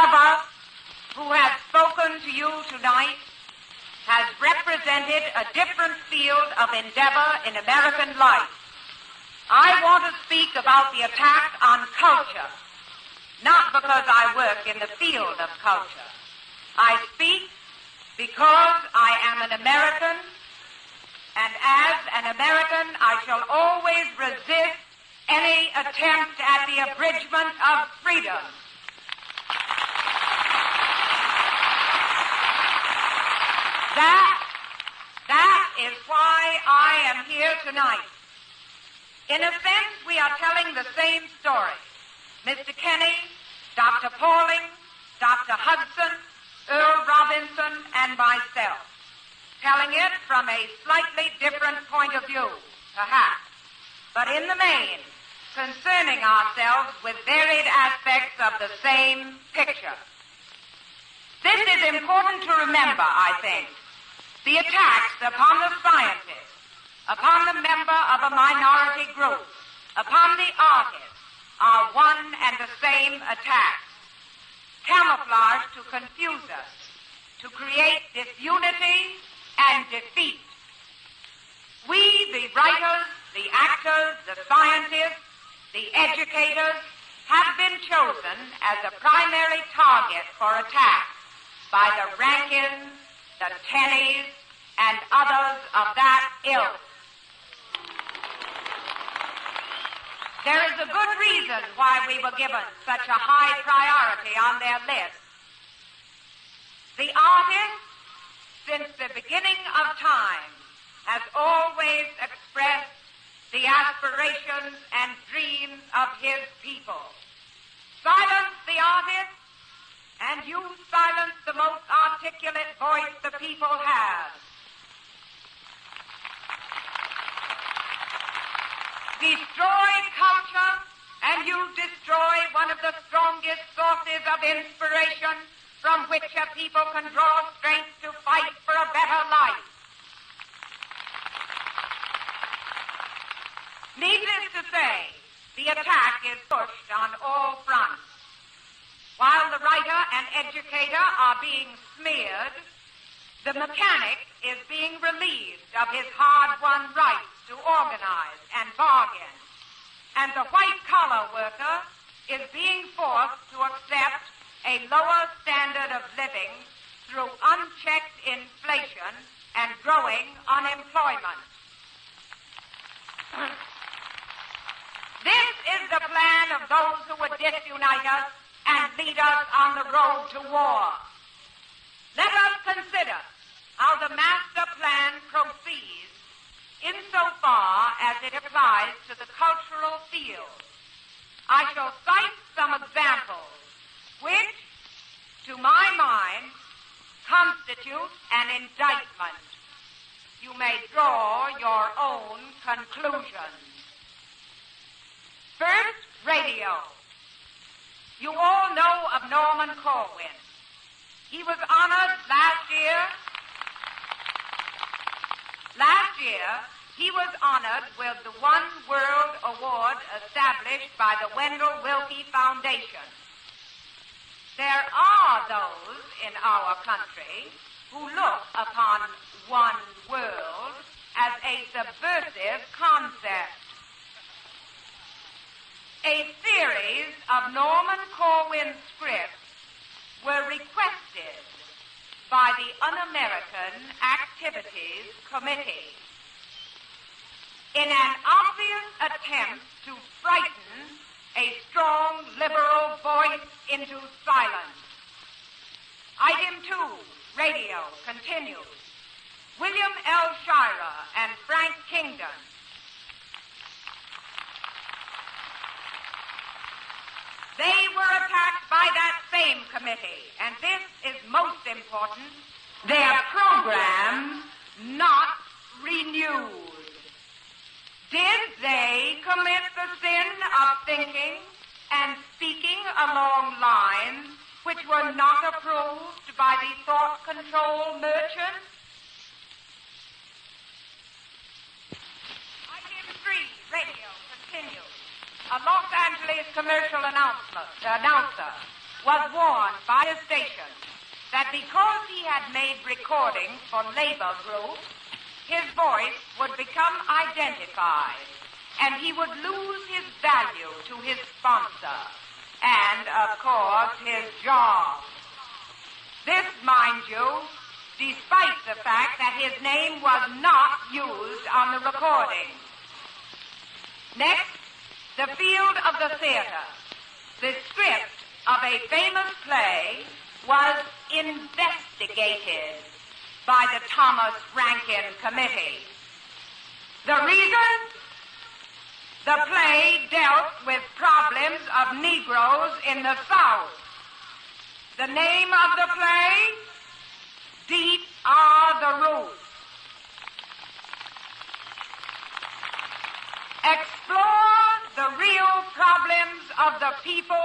of us who has spoken to you tonight has represented a different field of endeavor in American life. I want to speak about the attack on culture, not because I work in the field of culture. I speak because I am an American, and as an American, I shall always resist any attempt at the abridgment of freedom. That is why I am here tonight. In a sense, we are telling the same story. Mr. Kenny, Dr. Pauling, Dr. Hudson, Earl Robinson, and myself, telling it from a slightly different point of view, perhaps, but in the main, concerning ourselves with varied aspects of the same picture. This is important to remember, I think. The attacks upon the scientist, upon the member of a minority group, upon the artist, are one and the same attacks, camouflaged to confuse us, to create disunity and defeat. We, the writers, the actors, the scientists, the educators, have been chosen as a primary target for attack by the Rankins, the Tennys, and others of that ilk. There is a good reason why we were given such a high priority on their list. The artist, since the beginning of time, has always expressed the aspirations and dreams of his people. Silence the artist, and you silence the most articulate voice the people have. Destroy culture, and you destroy one of the strongest sources of inspiration from which a people can draw strength to fight for a better life. Needless to say, the attack is pushed on all fronts. While the writer and educator are being smeared, the mechanic is being relieved of his hard-won rights to organize and bargain, and the white-collar worker is being forced to accept a lower standard of living through unchecked inflation and growing unemployment. This is the plan of those who would disunite us and lead us on the road to war. Let us consider how the master plan proceeds insofar as it applies to the cultural field. I shall cite some examples which, to my mind, constitute an indictment. You may draw your own conclusions. First, radio. You all know of Norman Corwin. He was honored last year. He was honored with the One World Award established by the Wendell Willkie Foundation. There are those in our country who look upon one world as a subversive concept. A series of Norman Corwin scripts were requested by the Un-American Activities Committee in an obvious attempt to frighten a strong liberal voice into silence. Item 2, radio, continues. William L. Shirer and Frank Kingdon. They were attacked by that same committee, and this is most important, their programs not renewed. Did they commit the sin of thinking and speaking along lines which were not approved by the thought control merchants? Item 3, radio, continues. A Los Angeles commercial announcer. was warned by the station that because he had made recordings for labor groups, his voice would become identified and he would lose his value to his sponsor and, of course, his job. This, mind you, despite the fact that his name was not used on the recording. Next, the field of the theater. The script of a famous play was investigated by the Thomas Rankin Committee. The reason? The play dealt with problems of Negroes in the South. The name of the play? Deep Are the Roots. Explore the real problems of the people,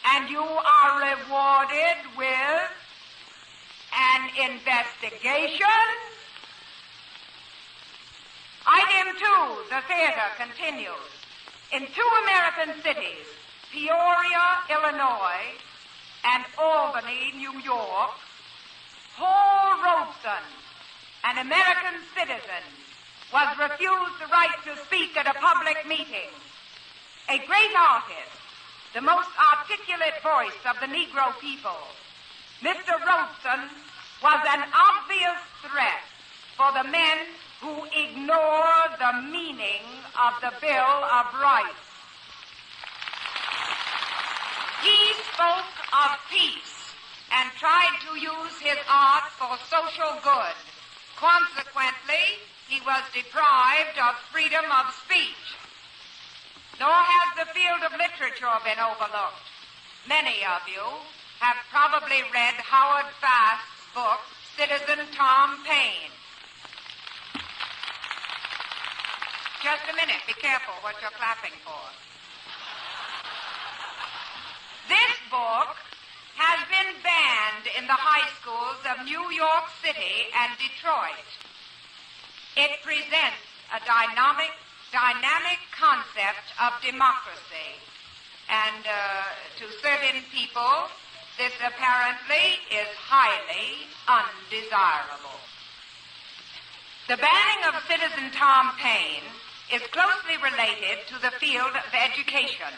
and you are rewarded with an investigation. Item 2, the theater continues. In 2 American cities, Peoria, Illinois, and Albany, New York, Paul Robeson, an American citizen, was refused the right to speak at a public meeting. A great artist, the most articulate voice of the Negro people, Mr. Robeson was an obvious threat for the men who ignore the meaning of the Bill of Rights. He spoke of peace and tried to use his art for social good. Consequently, he was deprived of freedom of speech. Nor has the field of literature been overlooked. Many of you have probably read Howard Fast's book, Citizen Tom Paine. Just a minute, be careful what you're clapping for. This book has been banned in the high schools of New York City and Detroit. It presents a dynamic concept of democracy. And to certain people, this apparently is highly undesirable. The banning of Citizen Tom Paine is closely related to the field of education.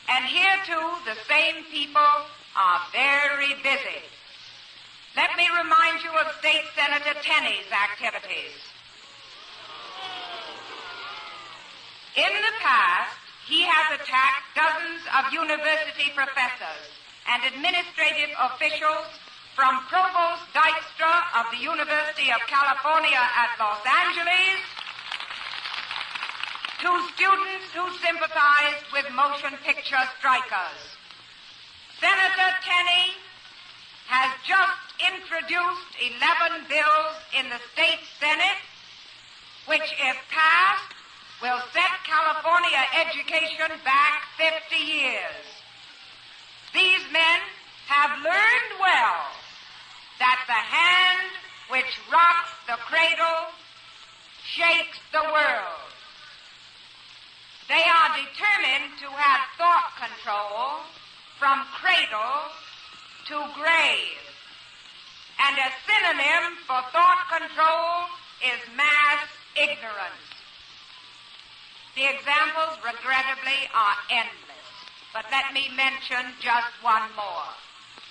And here, too, the same people are very busy. Let me remind you of State Senator Tenney's activities. In the past, he has attacked dozens of university professors and administrative officials, from Provost Dykstra of the University of California at Los Angeles to students who sympathized with motion picture strikers. Senator Tenney has just introduced 11 bills in the state Senate, which, if passed, will set California education back 50 years. These men have learned well that the hand which rocks the cradle shakes the world. They are determined to have thought control from cradle to grave. And a synonym for thought control is mass ignorance. The examples, regrettably, are endless. But let me mention just one more.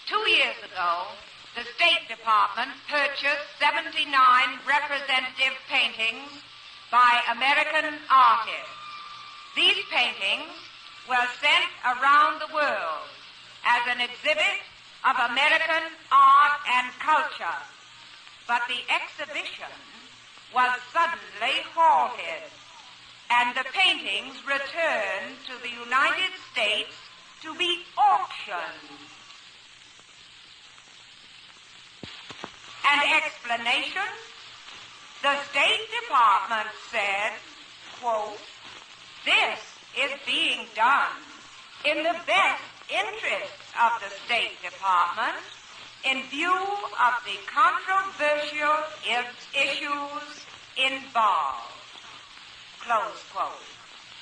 2 years ago, the State Department purchased 79 representative paintings by American artists. These paintings were sent around the world as an exhibit of American art and culture. But the exhibition was suddenly halted, and the paintings returned to the United States to be auctioned. An explanation? The State Department said, quote, "This is being done in the best interests of the State Department in view of the controversial issues involved." Close quote.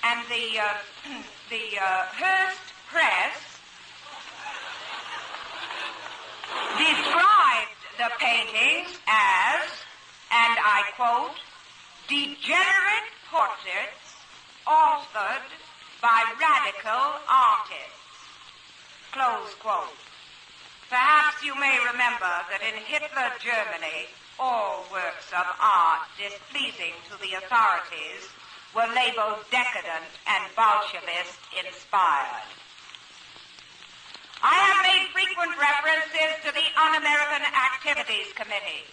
And the Hearst Press the paintings as, and I quote, degenerate portraits authored by radical artists. Close quote. Perhaps you may remember that in Hitler Germany, all works of art displeasing to the authorities were labeled decadent and Bolshevist-inspired. I have made frequent references to the Un-American Activities Committee.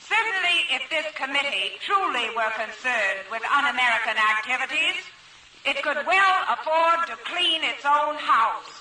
Certainly, if this committee truly were concerned with un-American activities, it could well afford to clean its own house.